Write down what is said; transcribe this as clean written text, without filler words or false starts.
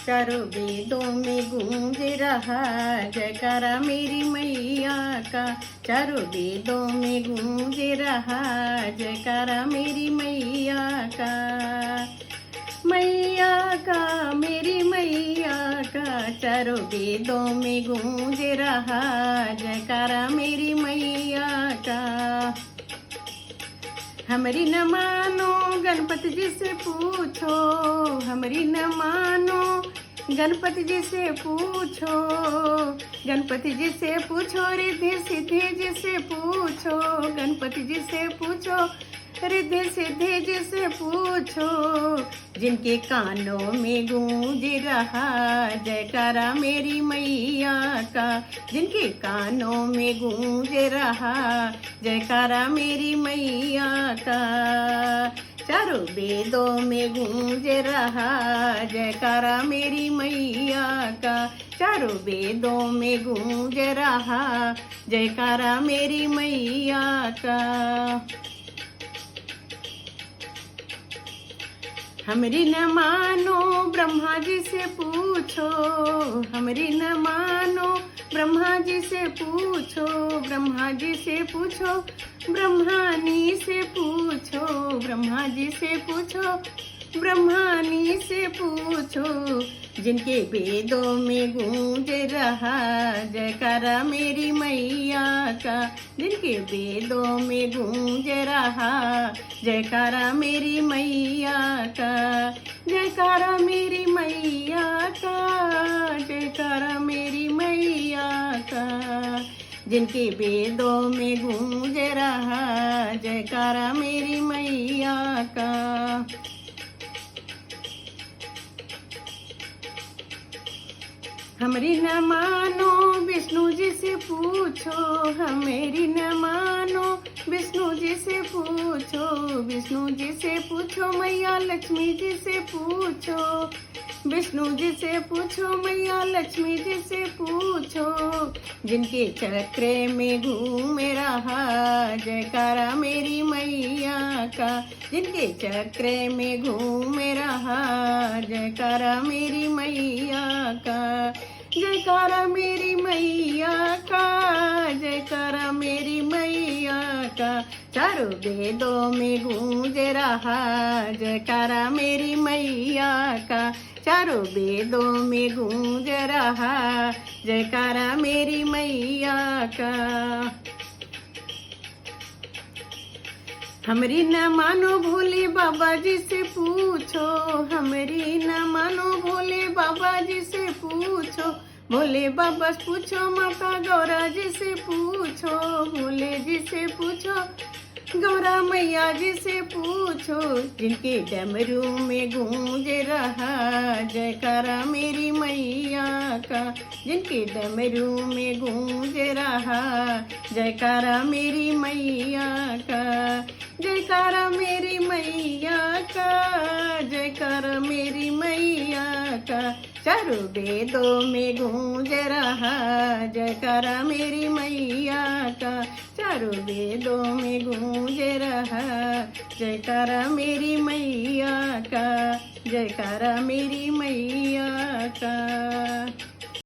चारों वेदों में गूंज रहा जयकारा मेरी मैया का। चारों वेदों में गूंज रहा जयकारा मेरी मैया का। मैया का मेरी मैया का चारों वेदों में गूंज रहा जयकारा मेरी मैया का। हमारी न मानो गणपति जी से पूछो, हमारी न मानो गणपति जी से पूछो, गणपति जी से पूछो, रिद्धि सिद्धि जी से पूछो, गणपति जी से पूछो, रिद्धि सिद्धि जी से पूछो। जिनके कानों में गूंज रहा जयकारा मेरी मैया का। जिनके कानों में गूंज रहा जयकारा मेरी मैया का। चारों वेदों में गूंज रहा जयकारा मेरी मैया का। चारों वेदों में गूंज रहा जयकारा मेरी मैया का। हमरी न मानो ब्रह्मा जी से पूछो, हमरी न मानो ब्रह्मा जी से पूछो, ब्रह्मा जी से पूछो, ब्रह्मानी से पूछो, ब्रह्मा जी से पूछो, ब्रह्मानी से पूछो। जिनके वेदों में गूंज रहा जयकारा मेरी मैया का। जिनके वेदों में गूंज रहा जयकारा मेरी मैया का। जयकारा मेरी मैया का, जयकारा मेरी मैया का। जिनके वेदों में गूंज रहा जयकारा मेरी मैया का। हमारी न मानो विष्णु जी से पूछो, हमारी न मानो विष्णु जी से पूछो, विष्णु जी से पूछो, मैया लक्ष्मी जी से पूछो, विष्णु जी से पूछो, मैया लक्ष्मी जी से पूछो। जिनके चक्रे में घूम रहा जयकारा मेरी मैया का। जिनके चक्रे में घूम रहा जयकारा मेरी मैया का। जयकारा मेरी मैया का, जयकारा मेरी मैया का। चारों वेदों में गूंज रहा जयकारा मेरी मैया का। चारों वेदों में गूंज रहा जयकारा मेरी मैया का। हमरी न मानो भोले बाबा जी से पूछो, हमरी न मानो भोले बाबा जी से पूछो, भोले बाबा से पूछो, माता गौरा जी से पूछो, भोले जी से पूछो, गौरा मैया जी से पूछो। जिनके डमरू में गूंज रहा जयकारा मेरी मैया का। जिनके डमरू में गूंज रहा जयकारा मेरी मैया का। जयकारा मेरी मैया का, जयकारा मेरी मैया का। चारों वेदों में गूंज रहा जयकारा मेरी मैया का। चारों वेदों में गूंज रहा जयकारा मेरी मैया का। जयकारा मेरी मैया का।